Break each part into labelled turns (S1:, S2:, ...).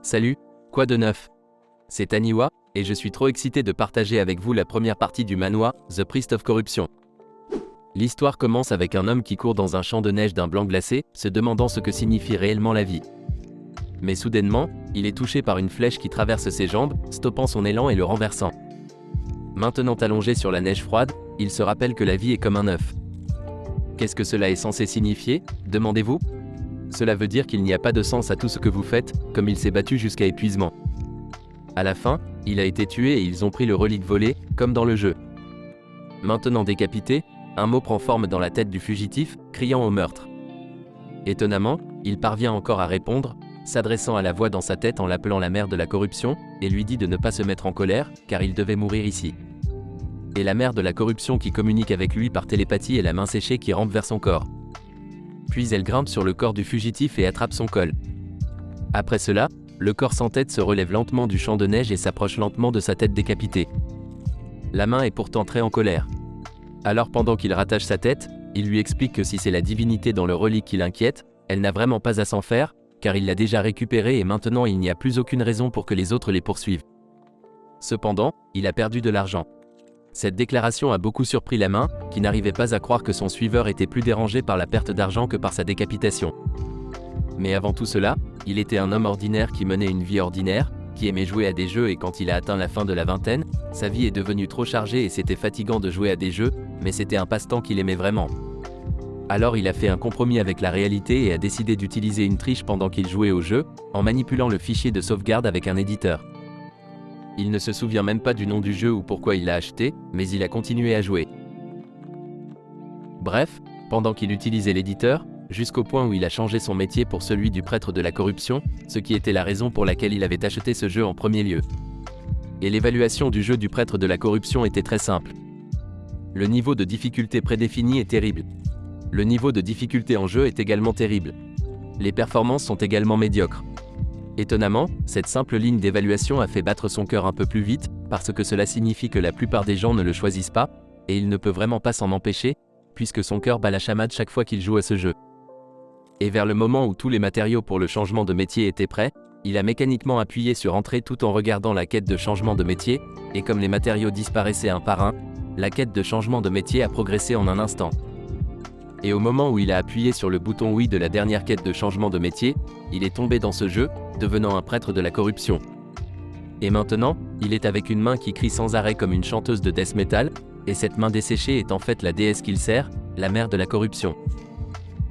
S1: Salut, quoi de neuf? C'est Aniwa, et je suis trop excité de partager avec vous la première partie du manhwa, The Priest of Corruption. L'histoire commence avec un homme qui court dans un champ de neige d'un blanc glacé, se demandant ce que signifie réellement la vie. Mais soudainement, il est touché par une flèche qui traverse ses jambes, stoppant son élan et le renversant. Maintenant allongé sur la neige froide, il se rappelle que la vie est comme un œuf. Qu'est-ce que cela est censé signifier, demandez-vous? Cela veut dire qu'il n'y a pas de sens à tout ce que vous faites, comme il s'est battu jusqu'à épuisement. À la fin, il a été tué et ils ont pris le relique volé, comme dans le jeu. Maintenant décapité, un mot prend forme dans la tête du fugitif, criant au meurtre. Étonnamment, il parvient encore à répondre, s'adressant à la voix dans sa tête en l'appelant la mère de la corruption, et lui dit de ne pas se mettre en colère, car il devait mourir ici. Et la mère de la corruption qui communique avec lui par télépathie est la main séchée qui rampe vers son corps. Puis elle grimpe sur le corps du fugitif et attrape son col. Après cela, le corps sans tête se relève lentement du champ de neige et s'approche lentement de sa tête décapitée. La main est pourtant très en colère. Alors pendant qu'il rattache sa tête, il lui explique que si c'est la divinité dans le relique qui l'inquiète, elle n'a vraiment pas à s'en faire, car il l'a déjà récupérée et maintenant il n'y a plus aucune raison pour que les autres les poursuivent. Cependant, il a perdu de l'argent. Cette déclaration a beaucoup surpris la main, qui n'arrivait pas à croire que son suiveur était plus dérangé par la perte d'argent que par sa décapitation. Mais avant tout cela, il était un homme ordinaire qui menait une vie ordinaire, qui aimait jouer à des jeux et quand il a atteint la fin de la vingtaine, sa vie est devenue trop chargée et c'était fatigant de jouer à des jeux, mais c'était un passe-temps qu'il aimait vraiment. Alors il a fait un compromis avec la réalité et a décidé d'utiliser une triche pendant qu'il jouait au jeu, en manipulant le fichier de sauvegarde avec un éditeur. Il ne se souvient même pas du nom du jeu ou pourquoi il l'a acheté, mais il a continué à jouer. Bref, pendant qu'il utilisait l'éditeur, jusqu'au point où il a changé son métier pour celui du prêtre de la corruption, ce qui était la raison pour laquelle il avait acheté ce jeu en premier lieu. Et l'évaluation du jeu du prêtre de la corruption était très simple. Le niveau de difficulté prédéfini est terrible. Le niveau de difficulté en jeu est également terrible. Les performances sont également médiocres. Étonnamment, cette simple ligne d'évaluation a fait battre son cœur un peu plus vite, parce que cela signifie que la plupart des gens ne le choisissent pas, et il ne peut vraiment pas s'en empêcher, puisque son cœur bat la chamade chaque fois qu'il joue à ce jeu. Et vers le moment où tous les matériaux pour le changement de métier étaient prêts, il a mécaniquement appuyé sur Entrée tout en regardant la quête de changement de métier, et comme les matériaux disparaissaient un par un, la quête de changement de métier a progressé en un instant. Et au moment où il a appuyé sur le bouton oui de la dernière quête de changement de métier, il est tombé dans ce jeu, devenant un prêtre de la corruption. Et maintenant, il est avec une main qui crie sans arrêt comme une chanteuse de death metal, et cette main desséchée est en fait la déesse qu'il sert, la mère de la corruption.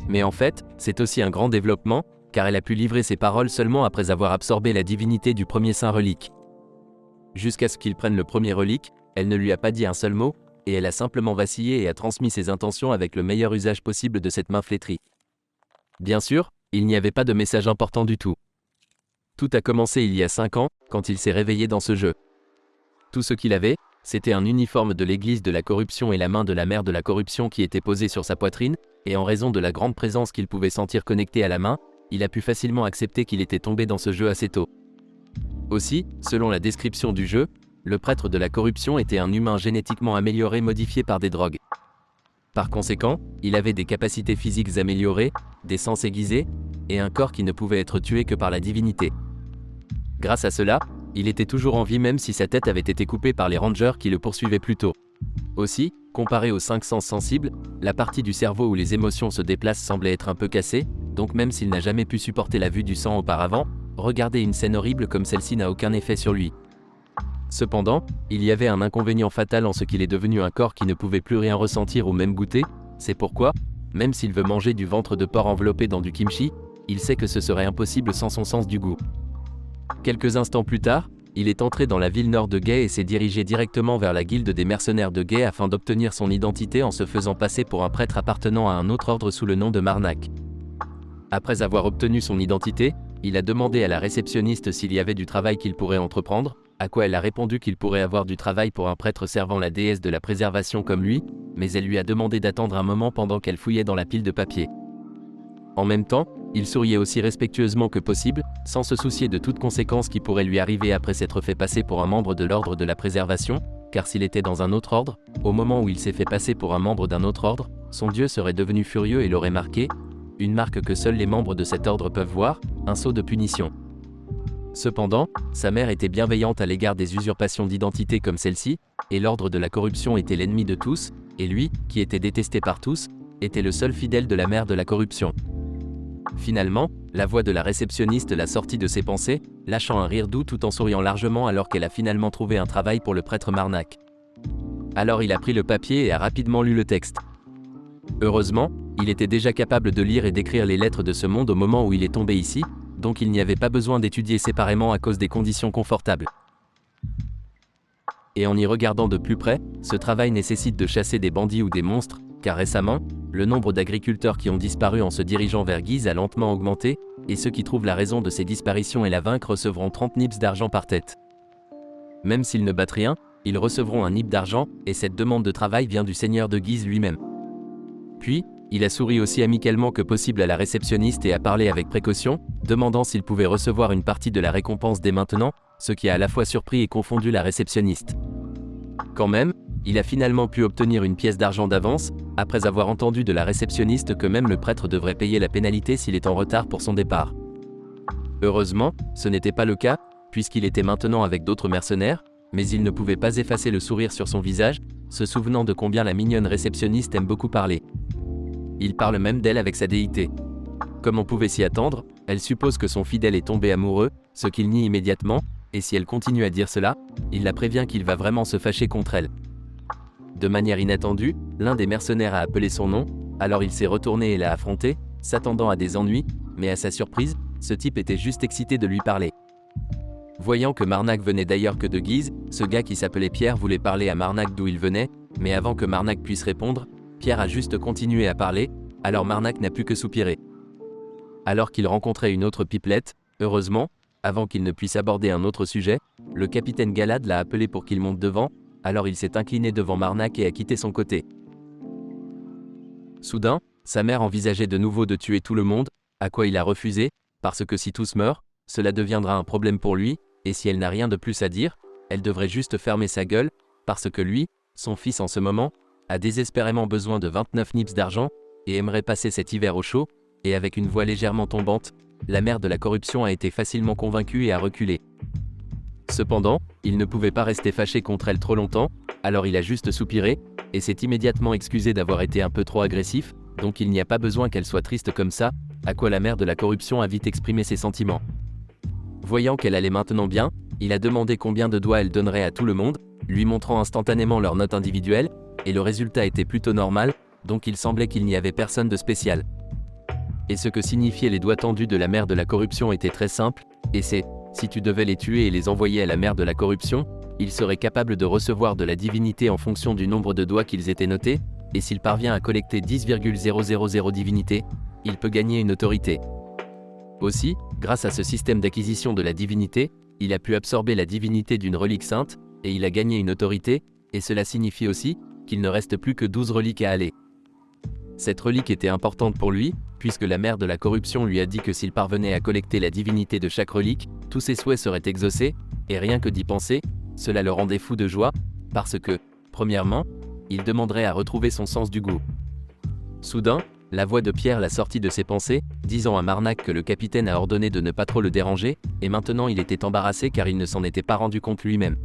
S1: Mais en fait, c'est aussi un grand développement, car elle a pu livrer ses paroles seulement après avoir absorbé la divinité du premier saint relique. Jusqu'à ce qu'il prenne le premier relique, elle ne lui a pas dit un seul mot, et elle a simplement vacillé et a transmis ses intentions avec le meilleur usage possible de cette main flétrie. Bien sûr, il n'y avait pas de message important du tout. Tout a commencé il y a 5 ans, quand il s'est réveillé dans ce jeu. Tout ce qu'il avait, c'était un uniforme de l'église de la corruption et la main de la mère de la corruption qui était posée sur sa poitrine, et en raison de la grande présence qu'il pouvait sentir connectée à la main, il a pu facilement accepter qu'il était tombé dans ce jeu assez tôt. Aussi, selon la description du jeu, le prêtre de la corruption était un humain génétiquement amélioré modifié par des drogues. Par conséquent, il avait des capacités physiques améliorées, des sens aiguisés, et un corps qui ne pouvait être tué que par la divinité. Grâce à cela, il était toujours en vie même si sa tête avait été coupée par les rangers qui le poursuivaient plus tôt. Aussi, comparé aux 5 sens sensibles, la partie du cerveau où les émotions se déplacent semblait être un peu cassée, donc même s'il n'a jamais pu supporter la vue du sang auparavant, regarder une scène horrible comme celle-ci n'a aucun effet sur lui. Cependant, il y avait un inconvénient fatal en ce qu'il est devenu un corps qui ne pouvait plus rien ressentir ou même goûter, c'est pourquoi, même s'il veut manger du ventre de porc enveloppé dans du kimchi, il sait que ce serait impossible sans son sens du goût. Quelques instants plus tard, il est entré dans la ville nord de Gay et s'est dirigé directement vers la guilde des mercenaires de Gay afin d'obtenir son identité en se faisant passer pour un prêtre appartenant à un autre ordre sous le nom de Marnak. Après avoir obtenu son identité, il a demandé à la réceptionniste s'il y avait du travail qu'il pourrait entreprendre, à quoi elle a répondu qu'il pourrait avoir du travail pour un prêtre servant la déesse de la préservation comme lui, mais elle lui a demandé d'attendre un moment pendant qu'elle fouillait dans la pile de papier. En même temps, il souriait aussi respectueusement que possible, sans se soucier de toute conséquence qui pourrait lui arriver après s'être fait passer pour un membre de l'ordre de la préservation, car s'il était dans un autre ordre, au moment où il s'est fait passer pour un membre d'un autre ordre, son dieu serait devenu furieux et l'aurait marqué, une marque que seuls les membres de cet ordre peuvent voir, un sceau de punition. Cependant, sa mère était bienveillante à l'égard des usurpations d'identité comme celle-ci, et l'ordre de la corruption était l'ennemi de tous, et lui, qui était détesté par tous, était le seul fidèle de la mère de la corruption. Finalement, la voix de la réceptionniste l'a sorti de ses pensées, lâchant un rire doux tout en souriant largement alors qu'elle a finalement trouvé un travail pour le prêtre Marnak. Alors il a pris le papier et a rapidement lu le texte. Heureusement, il était déjà capable de lire et d'écrire les lettres de ce monde au moment où il est tombé ici, donc il n'y avait pas besoin d'étudier séparément à cause des conditions confortables. Et en y regardant de plus près, ce travail nécessite de chasser des bandits ou des monstres, car récemment, le nombre d'agriculteurs qui ont disparu en se dirigeant vers Guise a lentement augmenté, et ceux qui trouvent la raison de ces disparitions et la vaincre recevront 30 nips d'argent par tête. Même s'ils ne battent rien, ils recevront un nip d'argent, et cette demande de travail vient du seigneur de Guise lui-même. Puis, il a souri aussi amicalement que possible à la réceptionniste et a parlé avec précaution, demandant s'il pouvait recevoir une partie de la récompense dès maintenant, ce qui a à la fois surpris et confondu la réceptionniste. Quand même, il a finalement pu obtenir une pièce d'argent d'avance, après avoir entendu de la réceptionniste que même le prêtre devrait payer la pénalité s'il est en retard pour son départ. Heureusement, ce n'était pas le cas, puisqu'il était maintenant avec d'autres mercenaires, mais il ne pouvait pas effacer le sourire sur son visage, se souvenant de combien la mignonne réceptionniste aime beaucoup parler. Il parle même d'elle avec sa déité. Comme on pouvait s'y attendre, elle suppose que son fidèle est tombé amoureux, ce qu'il nie immédiatement, et si elle continue à dire cela, il la prévient qu'il va vraiment se fâcher contre elle. De manière inattendue, l'un des mercenaires a appelé son nom, alors il s'est retourné et l'a affronté, s'attendant à des ennuis, mais à sa surprise, ce type était juste excité de lui parler. Voyant que Marnak venait d'ailleurs que de Guise, ce gars qui s'appelait Pierre voulait parler à Marnak d'où il venait, mais avant que Marnak puisse répondre, Pierre a juste continué à parler, alors Marnak n'a pu que soupirer. Alors qu'il rencontrait une autre pipelette, heureusement, avant qu'il ne puisse aborder un autre sujet, le capitaine Galad l'a appelé pour qu'il monte devant, alors il s'est incliné devant Marnak et a quitté son côté. Soudain, sa mère envisageait de nouveau de tuer tout le monde, à quoi il a refusé, parce que si tous meurent, cela deviendra un problème pour lui, et si elle n'a rien de plus à dire, elle devrait juste fermer sa gueule, parce que lui, son fils en ce moment, a désespérément besoin de 29 nips d'argent, et aimerait passer cet hiver au chaud, et avec une voix légèrement tombante, la mère de la corruption a été facilement convaincue et a reculé. Cependant, il ne pouvait pas rester fâché contre elle trop longtemps, alors il a juste soupiré, et s'est immédiatement excusé d'avoir été un peu trop agressif, donc il n'y a pas besoin qu'elle soit triste comme ça, à quoi la mère de la corruption a vite exprimé ses sentiments. Voyant qu'elle allait maintenant bien, il a demandé combien de doigts elle donnerait à tout le monde, lui montrant instantanément leur note individuelle, et le résultat était plutôt normal, donc il semblait qu'il n'y avait personne de spécial. Et ce que signifiaient les doigts tendus de la mère de la corruption était très simple, et c'est, si tu devais les tuer et les envoyer à la mère de la corruption, ils seraient capables de recevoir de la divinité en fonction du nombre de doigts qu'ils étaient notés, et s'il parvient à collecter 10,000 divinités, il peut gagner une autorité. Aussi, grâce à ce système d'acquisition de la divinité, il a pu absorber la divinité d'une relique sainte, et il a gagné une autorité, et cela signifie aussi qu'il ne reste plus que 12 reliques à aller. Cette relique était importante pour lui, puisque la mère de la corruption lui a dit que s'il parvenait à collecter la divinité de chaque relique, tous ses souhaits seraient exaucés, et rien que d'y penser, cela le rendait fou de joie, parce que, premièrement, il demanderait à retrouver son sens du goût. Soudain, la voix de Pierre l'a sorti de ses pensées, disant à Marnak que le capitaine a ordonné de ne pas trop le déranger, et maintenant il était embarrassé car il ne s'en était pas rendu compte lui-même.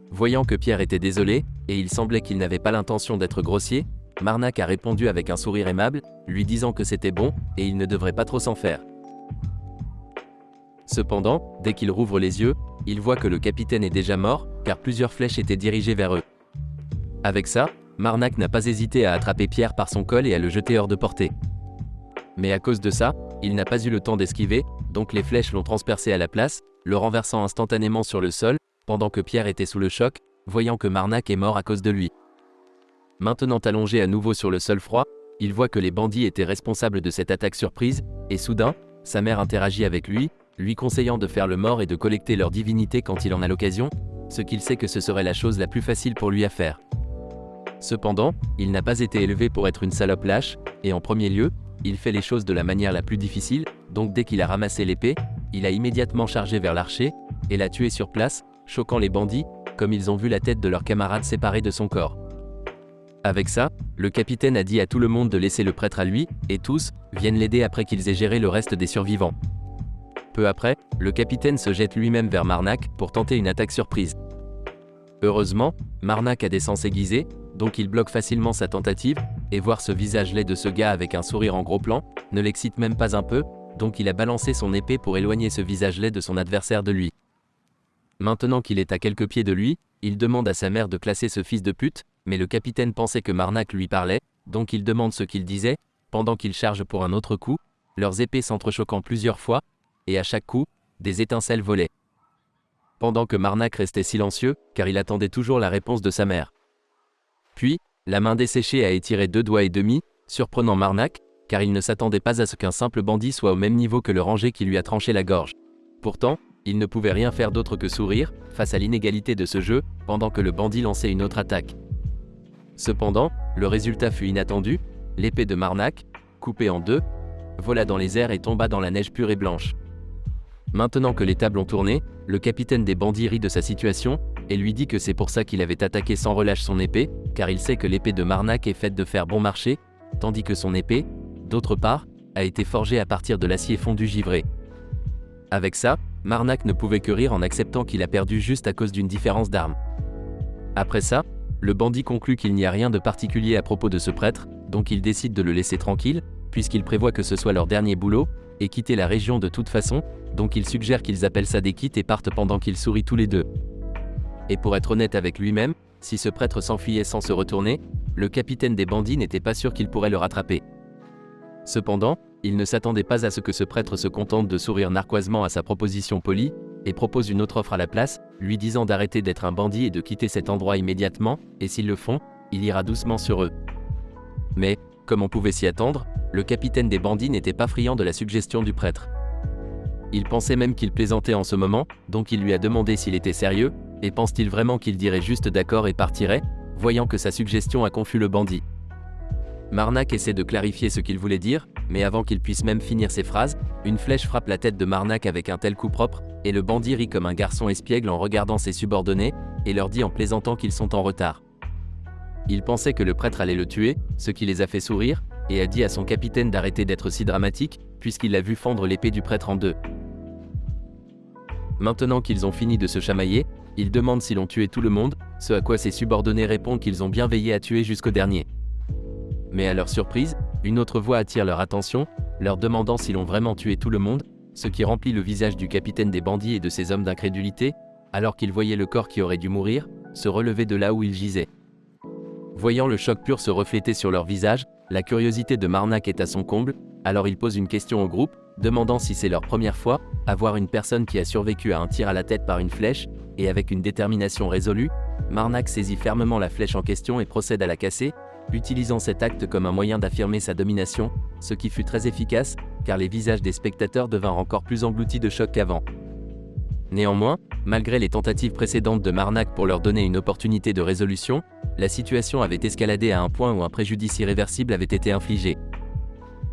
S1: Voyant que Pierre était désolé, et il semblait qu'il n'avait pas l'intention d'être grossier, Marnak a répondu avec un sourire aimable, lui disant que c'était bon, et il ne devrait pas trop s'en faire. Cependant, dès qu'il rouvre les yeux, il voit que le capitaine est déjà mort, car plusieurs flèches étaient dirigées vers eux. Avec ça, Marnak n'a pas hésité à attraper Pierre par son col et à le jeter hors de portée. Mais à cause de ça, il n'a pas eu le temps d'esquiver, donc les flèches l'ont transpercé à la place, le renversant instantanément sur le sol, pendant que Pierre était sous le choc, voyant que Marnak est mort à cause de lui. Maintenant allongé à nouveau sur le sol froid, il voit que les bandits étaient responsables de cette attaque surprise, et soudain, sa mère interagit avec lui conseillant de faire le mort et de collecter leur divinité quand il en a l'occasion, ce qu'il sait que ce serait la chose la plus facile pour lui à faire. Cependant, il n'a pas été élevé pour être une salope lâche, et en premier lieu, il fait les choses de la manière la plus difficile, donc dès qu'il a ramassé l'épée, il a immédiatement chargé vers l'archer, et l'a tué sur place, choquant les bandits, comme ils ont vu la tête de leur camarade séparée de son corps. Avec ça, le capitaine a dit à tout le monde de laisser le prêtre à lui, et tous viennent l'aider après qu'ils aient géré le reste des survivants. Peu après, le capitaine se jette lui-même vers Marnak pour tenter une attaque surprise. Heureusement, Marnak a des sens aiguisés, donc il bloque facilement sa tentative, et voir ce visage laid de ce gars avec un sourire en gros plan, ne l'excite même pas un peu, donc il a balancé son épée pour éloigner ce visage laid de son adversaire de lui. Maintenant qu'il est à quelques pieds de lui, il demande à sa mère de classer ce fils de pute, mais le capitaine pensait que Marnak lui parlait, donc il demande ce qu'il disait, pendant qu'il charge pour un autre coup, leurs épées s'entrechoquant plusieurs fois, et à chaque coup, des étincelles volaient. Pendant que Marnak restait silencieux, car il attendait toujours la réponse de sa mère. Puis, la main desséchée a étiré 2 doigts et demi, surprenant Marnak, car il ne s'attendait pas à ce qu'un simple bandit soit au même niveau que le rangé qui lui a tranché la gorge. Pourtant, il ne pouvait rien faire d'autre que sourire, face à l'inégalité de ce jeu, pendant que le bandit lançait une autre attaque. Cependant, le résultat fut inattendu, l'épée de Marnak, coupée en deux, vola dans les airs et tomba dans la neige pure et blanche. Maintenant que les tables ont tourné, le capitaine des bandits rit de sa situation, et lui dit que c'est pour ça qu'il avait attaqué sans relâche son épée, car il sait que l'épée de Marnak est faite de fer bon marché, tandis que son épée, d'autre part, a été forgée à partir de l'acier fondu givré. Avec ça, Marnak ne pouvait que rire en acceptant qu'il a perdu juste à cause d'une différence d'armes. Après ça, le bandit conclut qu'il n'y a rien de particulier à propos de ce prêtre, donc il décide de le laisser tranquille, puisqu'il prévoit que ce soit leur dernier boulot, et quitter la région de toute façon, donc il suggère qu'ils appellent ça des kits et partent pendant qu'ils sourient tous les deux. Et pour être honnête avec lui-même, si ce prêtre s'enfuyait sans se retourner, le capitaine des bandits n'était pas sûr qu'il pourrait le rattraper. Cependant, il ne s'attendait pas à ce que ce prêtre se contente de sourire narquoisement à sa proposition polie, et propose une autre offre à la place, lui disant d'arrêter d'être un bandit et de quitter cet endroit immédiatement, et s'ils le font, il ira doucement sur eux. Mais, comme on pouvait s'y attendre, le capitaine des bandits n'était pas friand de la suggestion du prêtre. Il pensait même qu'il plaisantait en ce moment, donc il lui a demandé s'il était sérieux, et pense-t-il vraiment qu'il dirait juste d'accord et partirait, voyant que sa suggestion a confus le bandit. Marnak essaie de clarifier ce qu'il voulait dire, mais avant qu'il puisse même finir ses phrases, une flèche frappe la tête de Marnak avec un tel coup propre, et le bandit rit comme un garçon espiègle en regardant ses subordonnés, et leur dit en plaisantant qu'ils sont en retard. Il pensait que le prêtre allait le tuer, ce qui les a fait sourire, et a dit à son capitaine d'arrêter d'être si dramatique, puisqu'il a vu fendre l'épée du prêtre en deux. Maintenant qu'ils ont fini de se chamailler, ils demandent s'ils ont tué tout le monde, ce à quoi ses subordonnés répondent qu'ils ont bien veillé à tuer jusqu'au dernier. Mais à leur surprise, une autre voix attire leur attention, leur demandant s'ils ont vraiment tué tout le monde, ce qui remplit le visage du capitaine des bandits et de ses hommes d'incrédulité, alors qu'ils voyaient le corps qui aurait dû mourir, se relever de là où il gisait. Voyant le choc pur se refléter sur leur visage, la curiosité de Marnak est à son comble, alors il pose une question au groupe, demandant si c'est leur première fois à voir une personne qui a survécu à un tir à la tête par une flèche, et avec une détermination résolue, Marnak saisit fermement la flèche en question et procède à la casser, utilisant cet acte comme un moyen d'affirmer sa domination, ce qui fut très efficace, car les visages des spectateurs devinrent encore plus engloutis de choc qu'avant. Néanmoins, malgré les tentatives précédentes de Marnak pour leur donner une opportunité de résolution, la situation avait escaladé à un point où un préjudice irréversible avait été infligé.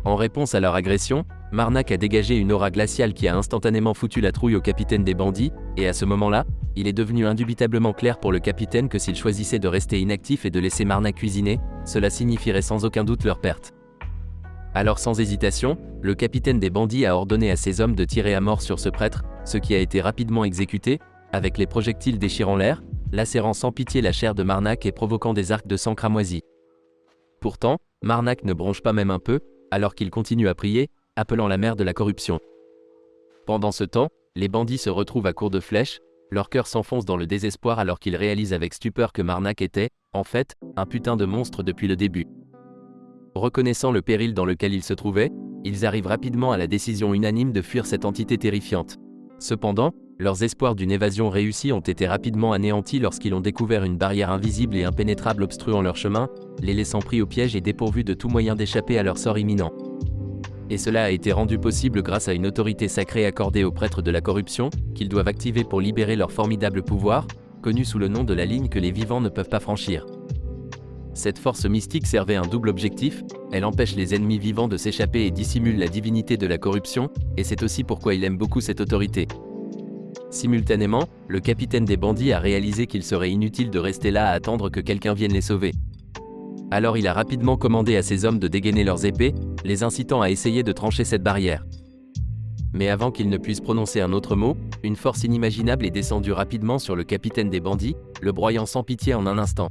S1: En réponse à leur agression, Marnak a dégagé une aura glaciale qui a instantanément foutu la trouille au capitaine des bandits, et à ce moment-là, il est devenu indubitablement clair pour le capitaine que s'il choisissait de rester inactif et de laisser Marnak cuisiner, cela signifierait sans aucun doute leur perte. Alors sans hésitation, le capitaine des bandits a ordonné à ses hommes de tirer à mort sur ce prêtre, ce qui a été rapidement exécuté, avec les projectiles déchirant l'air, lacérant sans pitié la chair de Marnak et provoquant des arcs de sang cramoisis. Pourtant, Marnak ne bronche pas même un peu, alors qu'il continue à prier, appelant la mère de la corruption. Pendant ce temps, les bandits se retrouvent à court de flèches, leur cœur s'enfonce dans le désespoir alors qu'ils réalisent avec stupeur que Marnak était, en fait, un putain de monstre depuis le début. Reconnaissant le péril dans lequel ils se trouvaient, ils arrivent rapidement à la décision unanime de fuir cette entité terrifiante. Cependant, leurs espoirs d'une évasion réussie ont été rapidement anéantis lorsqu'ils ont découvert une barrière invisible et impénétrable obstruant leur chemin, les laissant pris au piège et dépourvus de tout moyen d'échapper à leur sort imminent. Et cela a été rendu possible grâce à une autorité sacrée accordée aux prêtres de la corruption, qu'ils doivent activer pour libérer leur formidable pouvoir, connu sous le nom de la ligne que les vivants ne peuvent pas franchir. Cette force mystique servait un double objectif, elle empêche les ennemis vivants de s'échapper et dissimule la divinité de la corruption, et c'est aussi pourquoi il aime beaucoup cette autorité. Simultanément, le capitaine des bandits a réalisé qu'il serait inutile de rester là à attendre que quelqu'un vienne les sauver. Alors il a rapidement commandé à ses hommes de dégainer leurs épées, les incitant à essayer de trancher cette barrière. Mais avant qu'il ne puisse prononcer un autre mot, une force inimaginable est descendue rapidement sur le capitaine des bandits, le broyant sans pitié en un instant.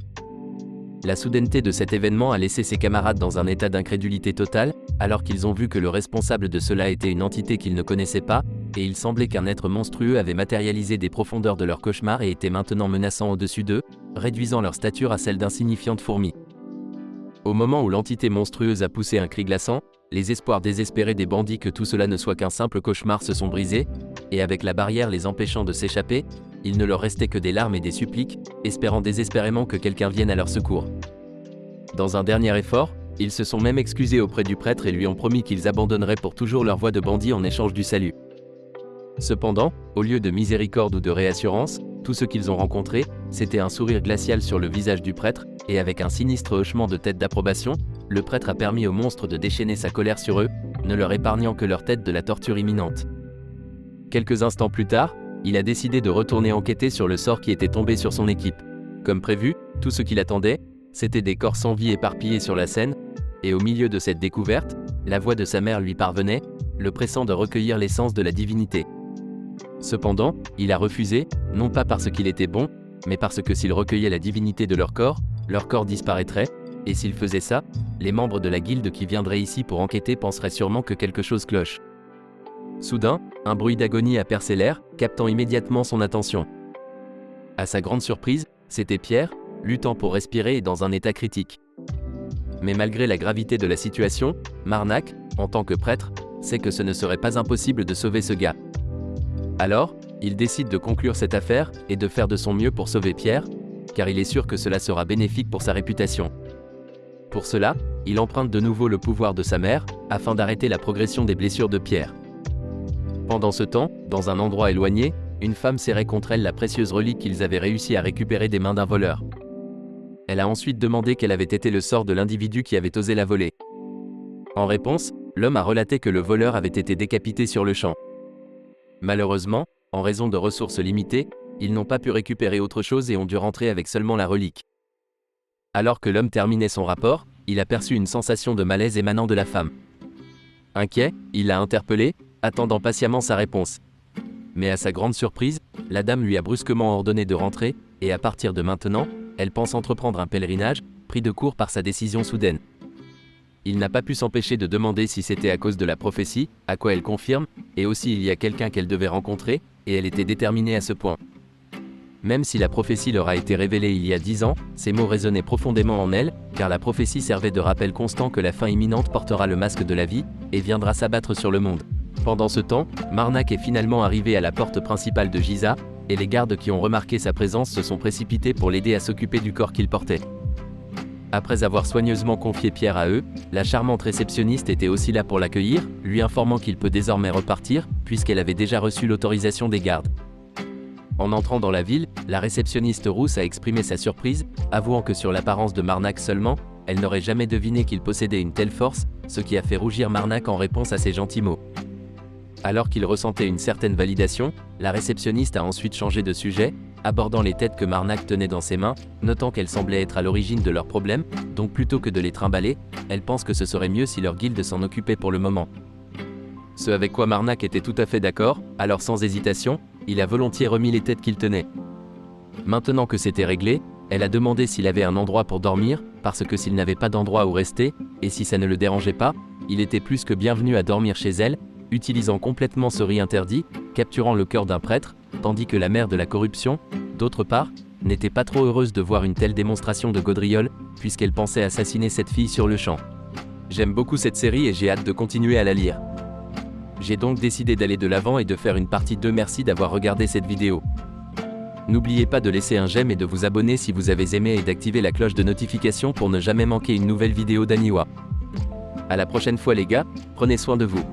S1: La soudaineté de cet événement a laissé ses camarades dans un état d'incrédulité totale, alors qu'ils ont vu que le responsable de cela était une entité qu'ils ne connaissaient pas, et il semblait qu'un être monstrueux avait matérialisé des profondeurs de leur cauchemar et était maintenant menaçant au-dessus d'eux, réduisant leur stature à celle d'insignifiantes fourmis. Au moment où l'entité monstrueuse a poussé un cri glaçant, les espoirs désespérés des bandits que tout cela ne soit qu'un simple cauchemar se sont brisés, et avec la barrière les empêchant de s'échapper, il ne leur restait que des larmes et des suppliques, espérant désespérément que quelqu'un vienne à leur secours. Dans un dernier effort, ils se sont même excusés auprès du prêtre et lui ont promis qu'ils abandonneraient pour toujours leur voie de bandits en échange du salut. Cependant, au lieu de miséricorde ou de réassurance, tout ce qu'ils ont rencontré, c'était un sourire glacial sur le visage du prêtre, et avec un sinistre hochement de tête d'approbation, le prêtre a permis au monstre de déchaîner sa colère sur eux, ne leur épargnant que leur tête de la torture imminente. Quelques instants plus tard, il a décidé de retourner enquêter sur le sort qui était tombé sur son équipe. Comme prévu, tout ce qu'il attendait, c'était des corps sans vie éparpillés sur la scène, et au milieu de cette découverte, la voix de sa mère lui parvenait, le pressant de recueillir l'essence de la divinité. Cependant, il a refusé, non pas parce qu'il était bon, mais parce que s'il recueillait la divinité de leur corps disparaîtrait, et s'il faisait ça, les membres de la guilde qui viendraient ici pour enquêter penseraient sûrement que quelque chose cloche. Soudain, un bruit d'agonie a percé l'air, captant immédiatement son attention. À sa grande surprise, c'était Pierre, luttant pour respirer et dans un état critique. Mais malgré la gravité de la situation, Marnac, en tant que prêtre, sait que ce ne serait pas impossible de sauver ce gars. Alors, il décide de conclure cette affaire et de faire de son mieux pour sauver Pierre, car il est sûr que cela sera bénéfique pour sa réputation. Pour cela, il emprunte de nouveau le pouvoir de sa mère, afin d'arrêter la progression des blessures de Pierre. Pendant ce temps, dans un endroit éloigné, une femme serrait contre elle la précieuse relique qu'ils avaient réussi à récupérer des mains d'un voleur. Elle a ensuite demandé quel avait été le sort de l'individu qui avait osé la voler. En réponse, l'homme a relaté que le voleur avait été décapité sur le champ. Malheureusement, en raison de ressources limitées, ils n'ont pas pu récupérer autre chose et ont dû rentrer avec seulement la relique. Alors que l'homme terminait son rapport, il a perçu une sensation de malaise émanant de la femme. Inquiet, il l'a interpellée, attendant patiemment sa réponse. Mais à sa grande surprise, la dame lui a brusquement ordonné de rentrer, et à partir de maintenant, elle pense entreprendre un pèlerinage, pris de court par sa décision soudaine. Il n'a pas pu s'empêcher de demander si c'était à cause de la prophétie, à quoi elle confirme, et aussi il y a quelqu'un qu'elle devait rencontrer, et elle était déterminée à ce point. Même si la prophétie leur a été révélée il y a 10 ans, ces mots résonnaient profondément en elle, car la prophétie servait de rappel constant que la fin imminente portera le masque de la vie, et viendra s'abattre sur le monde. Pendant ce temps, Marnac est finalement arrivé à la porte principale de Giza, et les gardes qui ont remarqué sa présence se sont précipités pour l'aider à s'occuper du corps qu'il portait. Après avoir soigneusement confié Pierre à eux, la charmante réceptionniste était aussi là pour l'accueillir, lui informant qu'il peut désormais repartir, puisqu'elle avait déjà reçu l'autorisation des gardes. En entrant dans la ville, la réceptionniste rousse a exprimé sa surprise, avouant que sur l'apparence de Marnac seulement, elle n'aurait jamais deviné qu'il possédait une telle force, ce qui a fait rougir Marnac en réponse à ses gentils mots. Alors qu'il ressentait une certaine validation, la réceptionniste a ensuite changé de sujet, abordant les têtes que Marnac tenait dans ses mains, notant qu'elles semblaient être à l'origine de leurs problèmes, donc plutôt que de les trimballer, elle pense que ce serait mieux si leur guilde s'en occupait pour le moment. Ce avec quoi Marnac était tout à fait d'accord, alors sans hésitation, il a volontiers remis les têtes qu'il tenait. Maintenant que c'était réglé, elle a demandé s'il avait un endroit pour dormir, parce que s'il n'avait pas d'endroit où rester, et si ça ne le dérangeait pas, il était plus que bienvenu à dormir chez elle, utilisant complètement ce riz interdit, capturant le cœur d'un prêtre, tandis que la mère de la corruption, d'autre part, n'était pas trop heureuse de voir une telle démonstration de gaudriole, puisqu'elle pensait assassiner cette fille sur le champ. J'aime beaucoup cette série et j'ai hâte de continuer à la lire. J'ai donc décidé d'aller de l'avant et de faire une partie 2. Merci d'avoir regardé cette vidéo. N'oubliez pas de laisser un j'aime et de vous abonner si vous avez aimé et d'activer la cloche de notification pour ne jamais manquer une nouvelle vidéo d'Aniwa. À la prochaine fois les gars, prenez soin de vous.